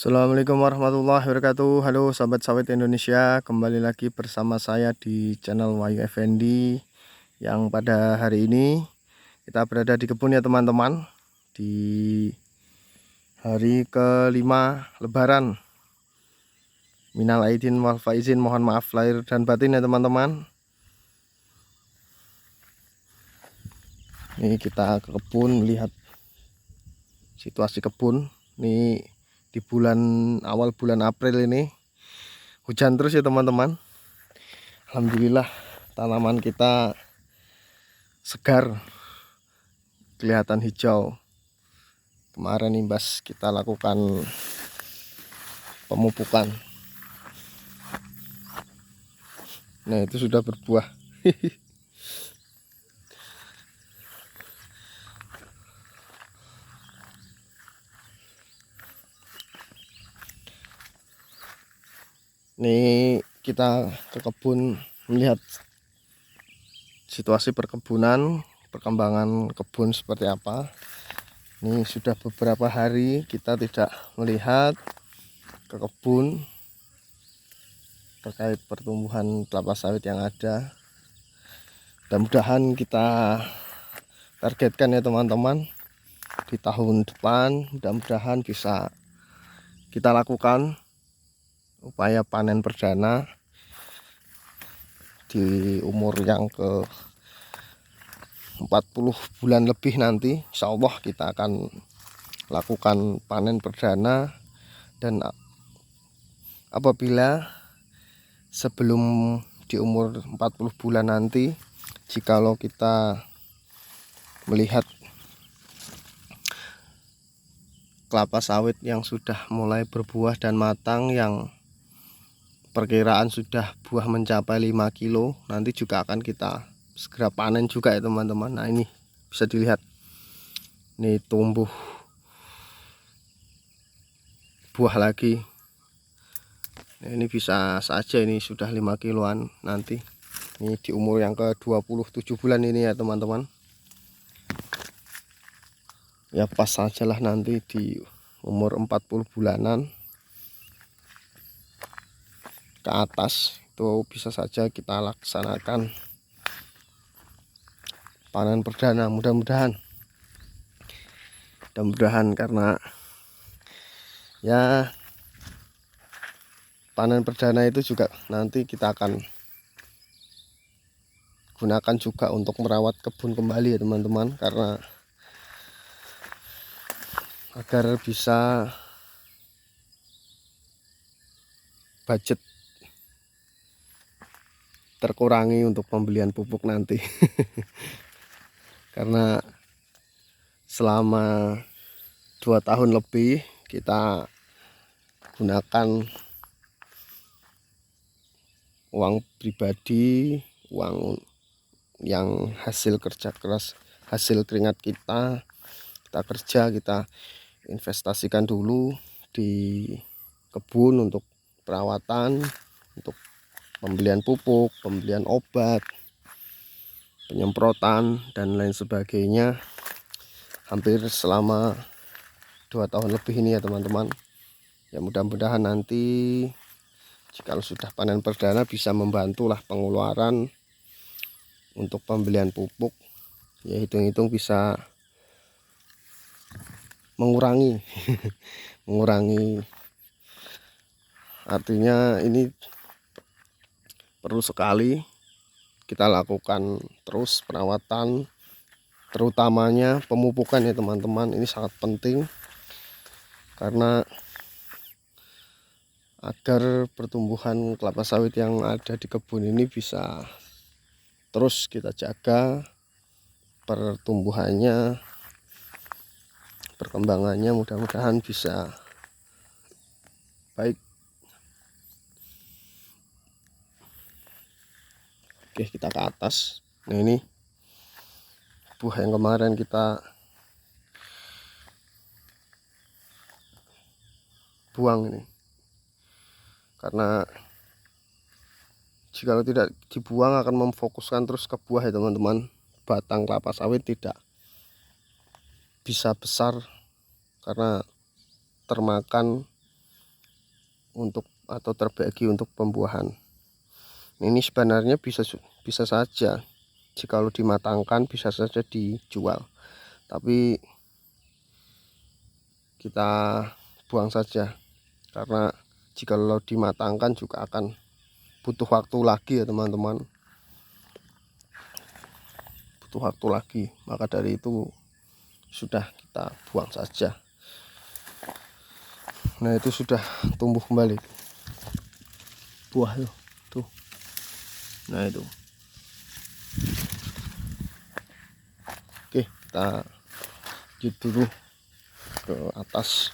Assalamualaikum warahmatullahi wabarakatuh. Halo sahabat sawit Indonesia, kembali lagi bersama saya di channel Wahyu Effendi. Yang pada hari ini kita berada di kebun ya teman-teman, di hari kelima Lebaran. Minal aidin wal faizin, mohon maaf lahir dan batin ya teman-teman. Ini kita ke kebun melihat situasi kebun. Ini di awal bulan April ini hujan terus ya teman-teman. Alhamdulillah tanaman kita segar, kelihatan hijau. Kemarin imbas kita lakukan pemupukan. Nah, itu sudah berbuah. Ini kita ke kebun melihat situasi perkebunan, perkembangan kebun seperti apa. Ini sudah beberapa hari kita tidak melihat ke kebun terkait pertumbuhan kelapa sawit yang ada. Mudah-mudahan kita targetkan ya teman-teman, di tahun depan mudah-mudahan bisa kita lakukan upaya panen perdana di umur yang ke 40 bulan lebih. Nanti insya Allah kita akan lakukan panen perdana, dan apabila sebelum di umur 40 bulan nanti, jikalau kita melihat kelapa sawit yang sudah mulai berbuah dan matang, yang perkiraan sudah buah mencapai 5 kilo, nanti juga akan kita segera panen juga ya teman-teman. Nah, ini bisa dilihat, ini tumbuh buah lagi. Nah, ini bisa saja ini sudah 5 kiloan nanti. Ini di umur yang ke 27 bulan ini ya teman-teman. Ya pas sajalah nanti di umur 40 bulanan ke atas itu bisa saja kita laksanakan panen perdana. Mudah-mudahan karena ya panen perdana itu juga nanti kita akan gunakan juga untuk merawat kebun kembali ya teman-teman, karena agar bisa budget terkurangi untuk pembelian pupuk nanti. Karena selama 2 tahun lebih kita gunakan uang pribadi, uang yang hasil kerja keras, hasil keringat kita kerja, kita investasikan dulu di kebun untuk perawatan, untuk pembelian pupuk, pembelian obat, penyemprotan dan lain sebagainya, hampir selama 2 tahun lebih ini ya teman-teman. Ya mudah-mudahan nanti jika sudah panen perdana bisa membantulah pengeluaran untuk pembelian pupuk. Ya hitung-hitung bisa mengurangi mengurangi, artinya ini perlu sekali kita lakukan terus perawatan, terutamanya pemupukan ya teman-teman. Ini sangat penting karena agar pertumbuhan kelapa sawit yang ada di kebun ini bisa terus kita jaga pertumbuhannya, perkembangannya, mudah-mudahan bisa baik. Oke, kita ke atas. Nah, ini buah yang kemarin kita buang ini, karena jika tidak dibuang akan memfokuskan terus ke buah ya teman-teman. Batang kelapa sawit tidak bisa besar karena termakan untuk atau terbagi untuk pembuahan. Ini sebenarnya bisa saja jikalau dimatangkan bisa saja dijual, tapi kita buang saja karena jikalau dimatangkan juga akan butuh waktu lagi ya teman-teman, butuh waktu lagi. Maka dari itu sudah kita buang saja. Nah itu sudah tumbuh kembali buah tuh. Nah itu. Oke, kita lanjut dulu ke atas.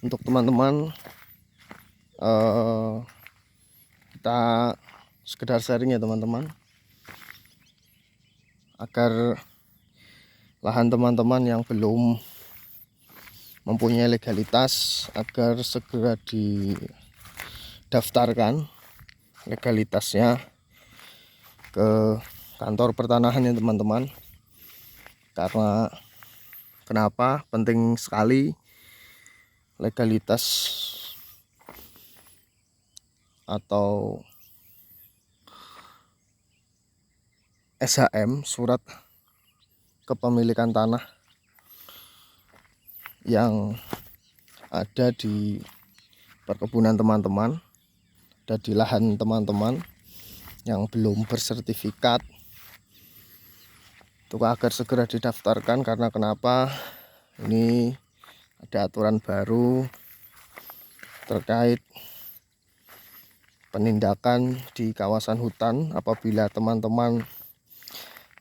Untuk teman-teman, kita sekedar sharing ya teman-teman, agar lahan teman-teman yang belum mempunyai legalitas agar segera didaftarkan legalitasnya ke kantor pertanahan ya teman-teman. Karena kenapa penting sekali legalitas atau SHM, surat kepemilikan tanah yang ada di perkebunan teman-teman, ada di lahan teman-teman yang belum bersertifikat, itu agar segera didaftarkan. Karena kenapa? Ini ada aturan baru terkait penindakan di kawasan hutan apabila teman-teman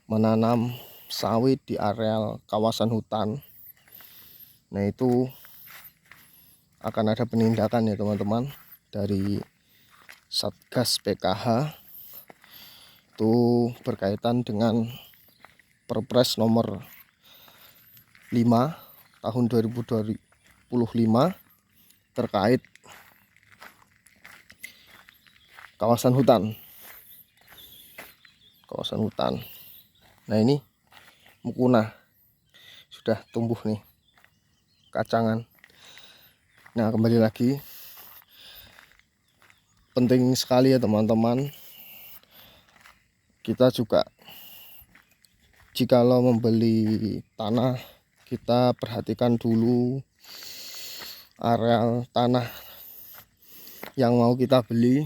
menanam sawit di areal kawasan hutan. Nah itu akan ada penindakan ya teman-teman dari Satgas PKH, itu berkaitan dengan Perpres nomor 5 tahun 2025 terkait kawasan hutan. Nah ini mukuna sudah tumbuh nih kacangan. Nah kembali lagi, penting sekali ya teman-teman, kita juga jikalau membeli tanah, kita perhatikan dulu areal tanah yang mau kita beli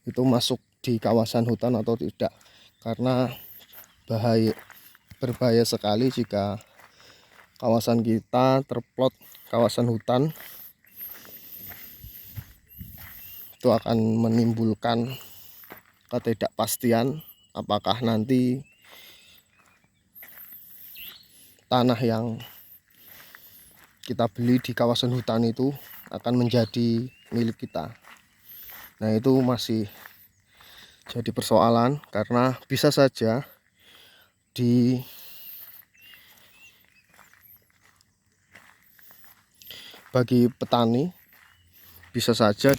itu masuk di kawasan hutan atau tidak. Karena berbahaya sekali jika kawasan kita terplot kawasan hutan, itu akan menimbulkan ketidakpastian apakah nanti tanah yang kita beli di kawasan hutan itu akan menjadi milik kita. Nah itu masih jadi persoalan, karena bisa saja bagi petani bisa saja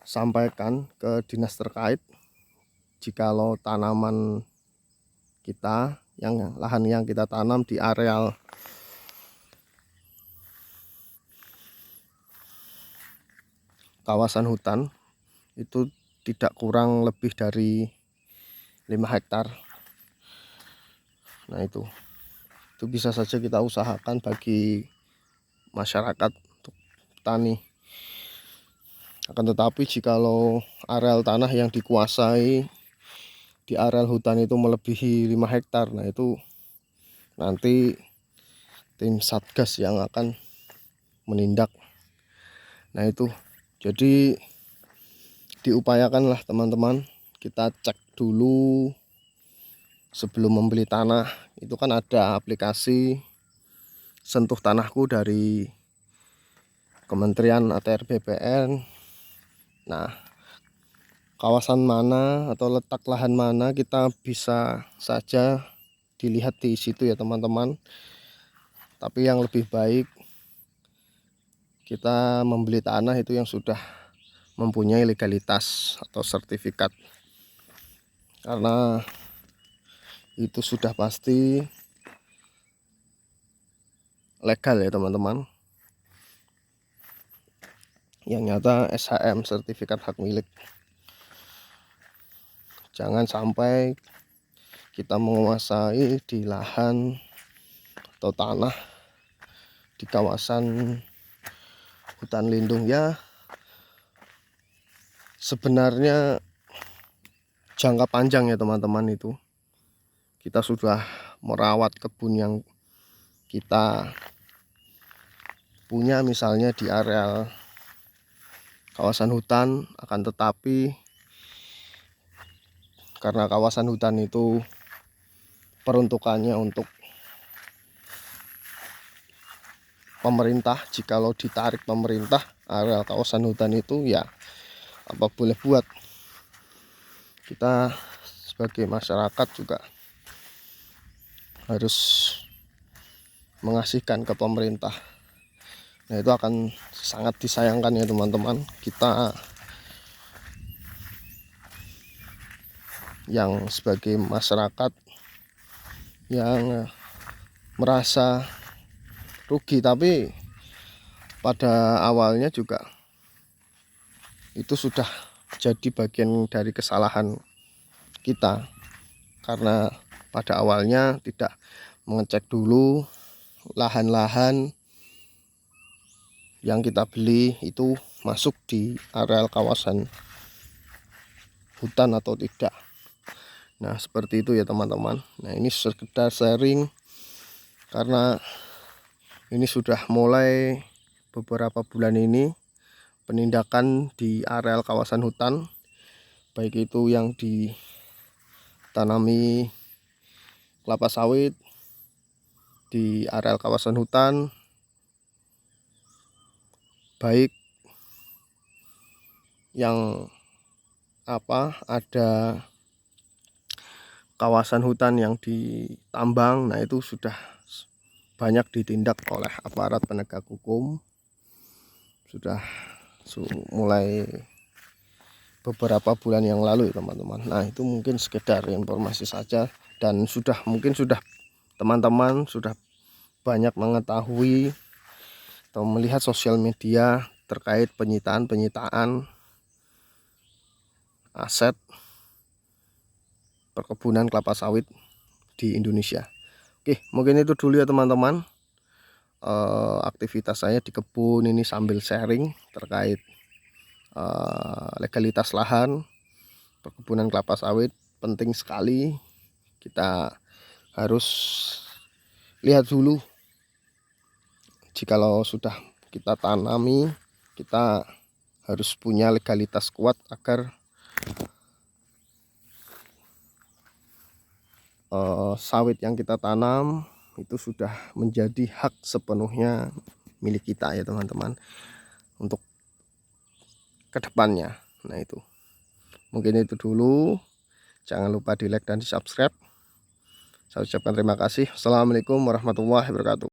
disampaikan ke dinas terkait jikalau tanaman kita, yang lahan yang kita tanam di areal kawasan hutan itu tidak kurang lebih dari 5 hektar. Nah itu bisa saja kita usahakan bagi masyarakat untuk petani. Akan tetapi jikalau areal tanah yang dikuasai di areal hutan itu melebihi 5 hektar, nah itu nanti tim Satgas yang akan menindak. Nah itu jadi diupayakanlah teman-teman, kita cek dulu sebelum membeli tanah. Itu kan ada aplikasi Sentuh Tanahku dari Kementerian ATR BPN, Nah, kawasan mana atau letak lahan mana kita bisa saja dilihat di situ ya teman-teman. Tapi yang lebih baik kita membeli tanah itu yang sudah mempunyai legalitas atau sertifikat, karena itu sudah pasti legal ya teman-teman. Yang nyata SHM, sertifikat hak milik. Jangan sampai kita menguasai di lahan atau tanah di kawasan hutan lindung ya. Sebenarnya jangka panjang ya teman-teman, itu kita sudah merawat kebun yang kita punya misalnya di areal kawasan hutan, akan tetapi karena kawasan hutan itu peruntukannya untuk pemerintah, jikalau ditarik pemerintah areal kawasan hutan itu ya apa boleh buat. Kita sebagai masyarakat juga harus mengasihkan ke pemerintah. Nah, itu akan sangat disayangkan ya teman-teman, kita yang sebagai masyarakat yang merasa rugi, tapi pada awalnya juga itu sudah jadi bagian dari kesalahan kita, karena pada awalnya tidak mengecek dulu lahan-lahan yang kita beli itu masuk di areal kawasan hutan atau tidak. Nah, seperti itu ya teman-teman. Nah, ini sekedar sharing karena ini sudah mulai beberapa bulan ini penindakan di areal kawasan hutan, baik itu yang ditanami kelapa sawit di areal kawasan hutan, baik yang ada kawasan hutan yang ditambang. Nah, itu sudah banyak ditindak oleh aparat penegak hukum, sudah mulai beberapa bulan yang lalu ya teman-teman. Nah, itu mungkin sekedar informasi saja, dan mungkin teman-teman sudah banyak mengetahui atau melihat sosial media terkait penyitaan aset perkebunan kelapa sawit di Indonesia. Oke, mungkin itu dulu ya teman-teman. Aktivitas saya di kebun ini sambil sharing terkait legalitas lahan perkebunan kelapa sawit. Penting sekali kita harus lihat dulu, jikalau sudah kita tanami, kita harus punya legalitas kuat agar sawit yang kita tanam itu sudah menjadi hak sepenuhnya milik kita ya teman-teman untuk kedepannya. Nah, itu mungkin itu dulu. Jangan lupa di like dan di subscribe. Saya ucapkan terima kasih. Assalamualaikum warahmatullahi wabarakatuh.